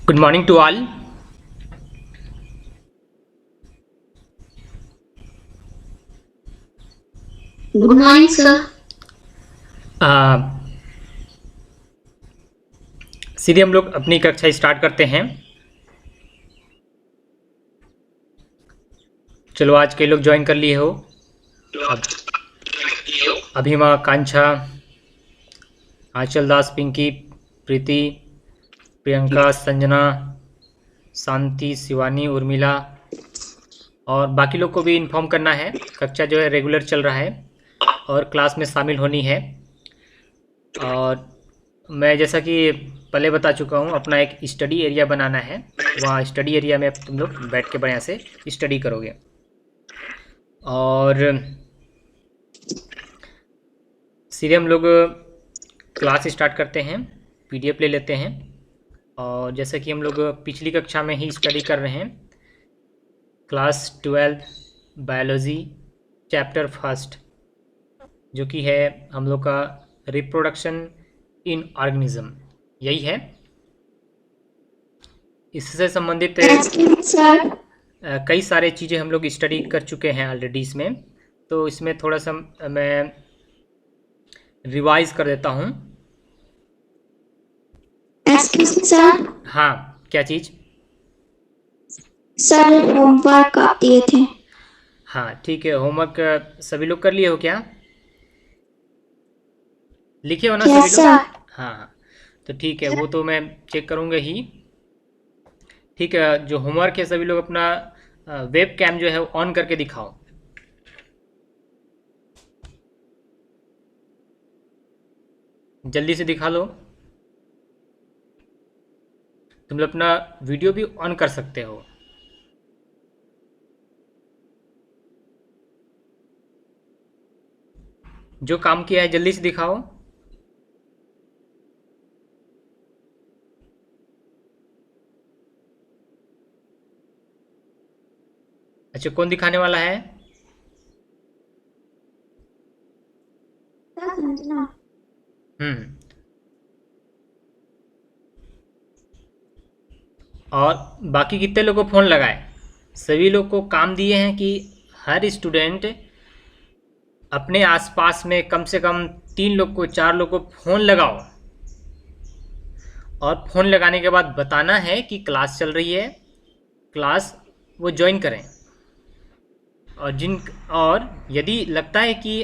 Good morning to all. Good morning, sir. सीधे हम लोग अपनी कक्षा स्टार्ट करते हैं। चलो, आज कई लोग ज्वाइन कर लिए हो। अभिमा, कांक्षा, आंचल दास, पिंकी, प्रीति, प्रियंका, संजना, शांति, शिवानी, उर्मिला और बाकी लोग को भी इन्फॉर्म करना है। कक्षा जो है रेगुलर चल रहा है और क्लास में शामिल होनी है। और मैं जैसा कि पहले बता चुका हूँ, अपना एक स्टडी एरिया बनाना है। वहाँ स्टडी एरिया में तुम लोग बैठ के बढ़िया से स्टडी करोगे। और सीधे हम लोग क्लास स्टार्ट करते हैं। पीडीएफ ले लेते हैं। और जैसा कि हम लोग पिछली कक्षा में ही स्टडी कर रहे हैं, क्लास 12 बायोलॉजी चैप्टर फर्स्ट, जो कि है हम लोग का रिप्रोडक्शन इन ऑर्गेनिज्म, यही है। इससे संबंधित कई सारे चीज़ें हम लोग स्टडी कर चुके हैं ऑलरेडी इसमें। तो इसमें थोड़ा सा मैं रिवाइज कर देता हूँ। सर, हाँ, क्या चीज़? सर होमवर्क आप दिए थे। हाँ, ठीक है। होमवर्क सभी लोग कर लिए हो क्या? लिखे हो ना Yes, सभी लोग? sir. हाँ हाँ, तो ठीक है, वो तो मैं चेक करूँगा ही। ठीक है, जो होमवर्क है सभी लोग अपना वेब कैम जो है ऑन करके दिखाओ। जल्दी से दिखा लो। तुम लोग अपना वीडियो भी ऑन कर सकते हो। जो काम किया है जल्दी से दिखाओ। अच्छा, कौन दिखाने वाला है? संजना। हम्म। और बाकी कितने लोग को फ़ोन लगाए? सभी लोग को काम दिए हैं कि हर स्टूडेंट अपने आसपास में कम से कम 3 लोग को, 4 लोग को फ़ोन लगाओ। और फ़ोन लगाने के बाद बताना है कि क्लास चल रही है, क्लास वो ज्वाइन करें। और यदि लगता है कि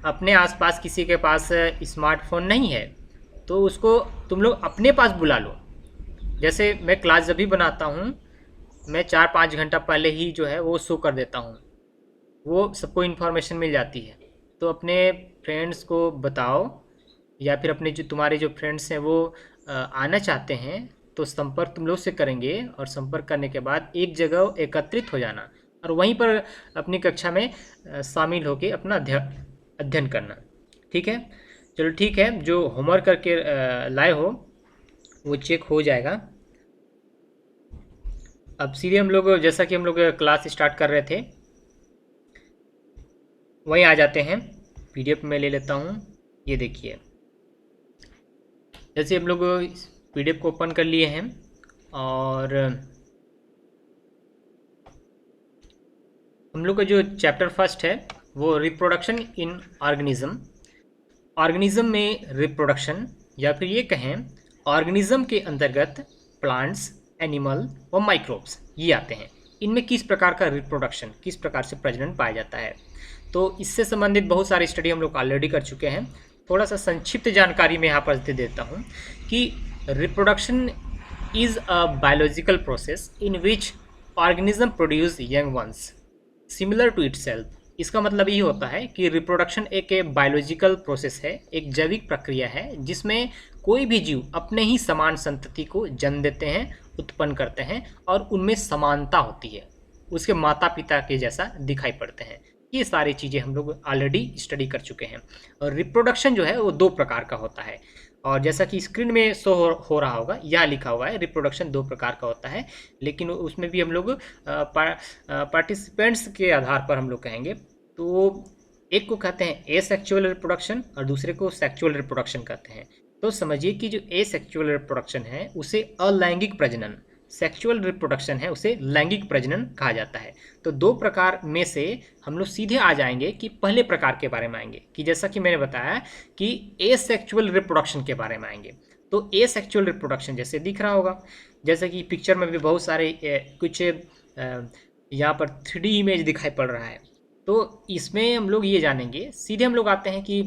अपने आसपास किसी के पास स्मार्टफोन नहीं है, तो उसको तुम लोग अपने पास बुला लो। जैसे मैं क्लास जब भी बनाता हूँ, मैं 4-5 घंटा पहले ही जो है वो शो कर देता हूँ, वो सबको इन्फॉर्मेशन मिल जाती है। तो अपने फ्रेंड्स को बताओ, या फिर अपने जो तुम्हारे जो फ्रेंड्स हैं वो आना चाहते हैं, तो संपर्क तुम लोग से करेंगे। और संपर्क करने के बाद एक जगह एकत्रित हो जाना और वहीं पर अपनी कक्षा में शामिल होकर अपना अध्ययन करना। ठीक है? चलो ठीक है, जो होमवर्क करके लाए हो वो चेक हो जाएगा। अब सीधे हम लोग, जैसा कि हम लोग क्लास स्टार्ट कर रहे थे, वहीं आ जाते हैं। पीडीएफ में ले लेता हूँ। ये देखिए, जैसे हम लोग पीडीएफ को ओपन कर लिए हैं और हम लोग का जो चैप्टर फर्स्ट है वो रिप्रोडक्शन इन ऑर्गेनिज्म। ऑर्गेनिज्म में रिप्रोडक्शन, या फिर ये कहें ऑर्गेनिज्म के अंतर्गत प्लांट्स, एनिमल और माइक्रोब्स ये आते हैं। इनमें किस प्रकार का रिप्रोडक्शन, किस प्रकार से प्रजनन पाया जाता है, तो इससे संबंधित बहुत सारे स्टडी हम लोग ऑलरेडी कर चुके हैं। थोड़ा सा संक्षिप्त जानकारी मैं यहाँ पर दे देता हूँ कि reproduction is a biological process in which organism produce young ones similar to itself. इसका मतलब ये होता है कि रिप्रोडक्शन एक बायोलॉजिकल प्रोसेस है, एक जैविक प्रक्रिया है, जिसमें कोई भी जीव अपने ही समान संतति को जन्म देते हैं, उत्पन्न करते हैं और उनमें समानता होती है, उसके माता पिता के जैसा दिखाई पड़ते हैं। ये सारी चीज़ें हम लोग ऑलरेडी स्टडी कर चुके हैं। और रिप्रोडक्शन जो है वो 2 प्रकार का होता है। और जैसा कि स्क्रीन में शो हो रहा होगा, यहाँ लिखा हुआ है रिप्रोडक्शन 2 प्रकार का होता है, लेकिन उसमें भी हम लोग पार्टिसिपेंट्स के आधार पर हम लोग कहेंगे। तो एक को कहते हैं एसेक्सुअल रिप्रोडक्शन और दूसरे को सेक्सुअल रिप्रोडक्शन कहते हैं। तो समझिए कि जो एसेक्सुअल रिप्रोडक्शन है उसे अलैंगिक प्रजनन, सेक्सुअल रिप्रोडक्शन है उसे लैंगिक प्रजनन कहा जाता है। तो दो प्रकार में से हम लोग सीधे आ जाएंगे कि पहले प्रकार के बारे में आएंगे, कि जैसा कि मैंने बताया कि एसेक्सुअल रिप्रोडक्शन के बारे में आएंगे। तो एसेक्सुअल रिप्रोडक्शन जैसे दिख रहा होगा, जैसे कि पिक्चर में भी बहुत सारे कुछ यहाँ पर 3D इमेज दिखाई पड़ रहा है। तो इसमें हम लोग ये जानेंगे, सीधे हम लोग आते हैं कि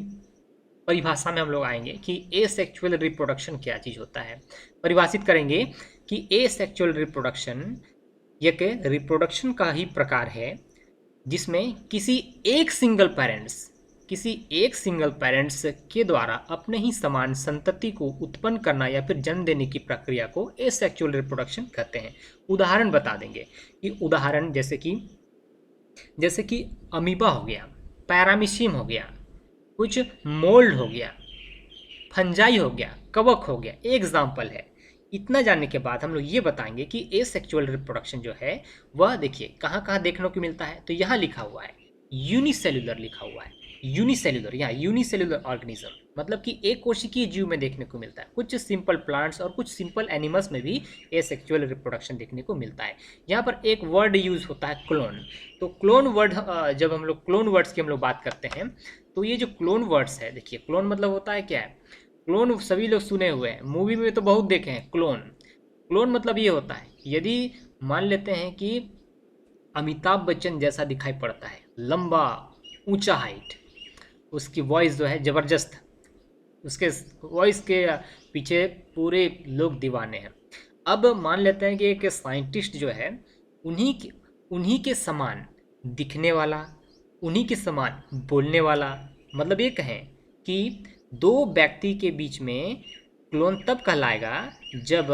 परिभाषा में हम लोग आएंगे कि एसेक्सुअल रिप्रोडक्शन क्या चीज़ होता है। परिभाषित करेंगे कि एसेक्सुअल रिप्रोडक्शन एक रिप्रोडक्शन का ही प्रकार है जिसमें किसी एक सिंगल पेरेंट्स के द्वारा अपने ही समान संतति को उत्पन्न करना या फिर जन्म देने की प्रक्रिया को एसेक्सुअल रिप्रोडक्शन कहते हैं। उदाहरण बता देंगे कि उदाहरण जैसे कि अमीबा हो गया, पैरामीशियम हो गया, कुछ मोल्ड हो गया, फंजाई हो गया, कवक हो गया, एग्जाम्पल है। इतना जानने के बाद हम लोग ये बताएंगे कि एसेक्सुअल रिप्रोडक्शन जो है वह देखिए कहाँ कहाँ देखने को मिलता है। तो यहाँ लिखा हुआ है यूनिसेल्युलर, लिखा हुआ है यूनिसेल्युलर, यहाँ यूनिसेल्युलर ऑर्गेनिज्म मतलब कि एक कोशिकीय जीव में देखने को मिलता है। कुछ सिंपल प्लांट्स और कुछ सिंपल एनिमल्स में भी एसेक्सुअल रिप्रोडक्शन देखने को मिलता है। यहाँ पर एक वर्ड यूज होता है क्लोन। तो क्लोन वर्ड, जब हम लोग क्लोन वर्ड्स की हम लोग बात करते हैं तो ये जो क्लोन वर्ड्स है, देखिए क्लोन मतलब होता है क्या है। क्लोन सभी लोग सुने हुए हैं, मूवी में तो बहुत देखे हैं क्लोन मतलब ये होता है, यदि मान लेते हैं कि अमिताभ बच्चन जैसा दिखाई पड़ता है, लंबा ऊंचा हाइट, उसकी वॉइस जो है ज़बरदस्त, उसके वॉइस के पीछे पूरे लोग दीवाने हैं। अब मान लेते हैं कि एक साइंटिस्ट जो है उन्हीं के समान दिखने वाला, उन्हीं के समान बोलने वाला, मतलब ये कहें कि दो व्यक्ति के बीच में क्लोन तब कहलाएगा जब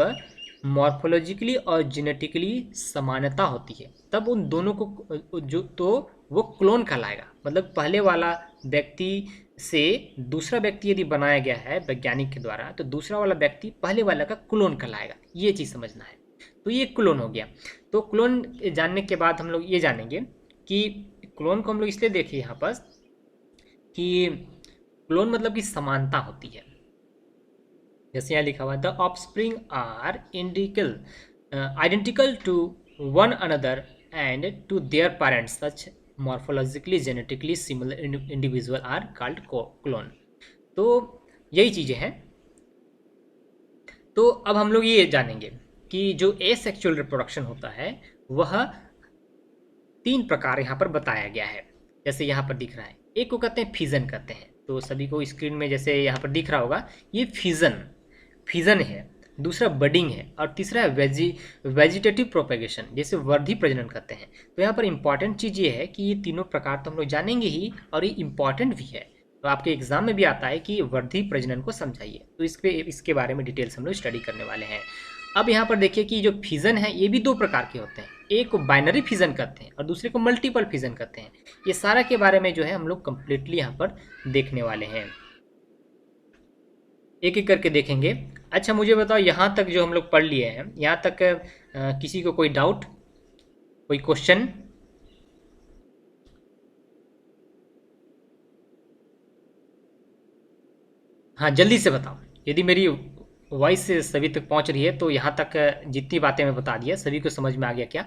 मॉर्फोलॉजिकली और जेनेटिकली समानता होती है, तब उन दोनों को तो वो क्लोन कहलाएगा। मतलब पहले वाला व्यक्ति से दूसरा व्यक्ति यदि बनाया गया है वैज्ञानिक के द्वारा, तो दूसरा वाला व्यक्ति पहले वाला का क्लोन कहलाएगा। ये चीज़ समझना है। तो ये क्लोन हो गया। तो क्लोन जानने के बाद हम लोग ये जानेंगे कि क्लोन को हम लोग इसलिए देखें यहाँ पर कि क्लोन मतलब कि समानता होती है। जैसे यहाँ लिखा हुआ है the offspring are identical to one another and to their parents such morphologically genetically similar individual are called clone. तो यही चीज़ें हैं। तो अब हम लोग ये जानेंगे कि जो एसेक्सुअल रिप्रोडक्शन होता है वह 3 प्रकार यहाँ पर बताया गया है। जैसे यहाँ पर दिख रहा है, एक को कहते हैं फिजन कहते हैं। तो सभी को स्क्रीन में जैसे यहाँ पर दिख रहा होगा, ये फिजन है। दूसरा बडिंग है और तीसरा है वेजिटेटिव प्रोपेगेशन, जैसे वर्धी प्रजनन कहते हैं। तो यहाँ पर इंपॉर्टेंट चीज़ ये है कि ये तीनों प्रकार तो हम लोग जानेंगे ही, और ये इंपॉर्टेंट भी है। तो आपके एग्जाम में भी आता है कि वर्धी प्रजनन को समझाइए, तो इसके बारे में डिटेल्स हम लोग स्टडी करने वाले हैं। अब यहाँ पर देखिए कि जो फिजन है ये भी 2 प्रकार के होते हैं। एक को बाइनरी फिजन कहते हैं और दूसरे को मल्टीपल फिजन कहते हैं। ये सारा के बारे में जो है हम लोग कंप्लीटली यहाँ पर देखने वाले हैं, एक एक करके देखेंगे। अच्छा मुझे बताओ, यहाँ तक जो हम लोग पढ़ लिए हैं, यहाँ तक किसी को कोई डाउट, कोई क्वेश्चन? हाँ जल्दी से बताओ। यदि मेरी वॉइस सभी तक पहुँच रही है तो यहाँ तक जितनी बातें मैं बता दिया सभी को समझ में आ गया क्या?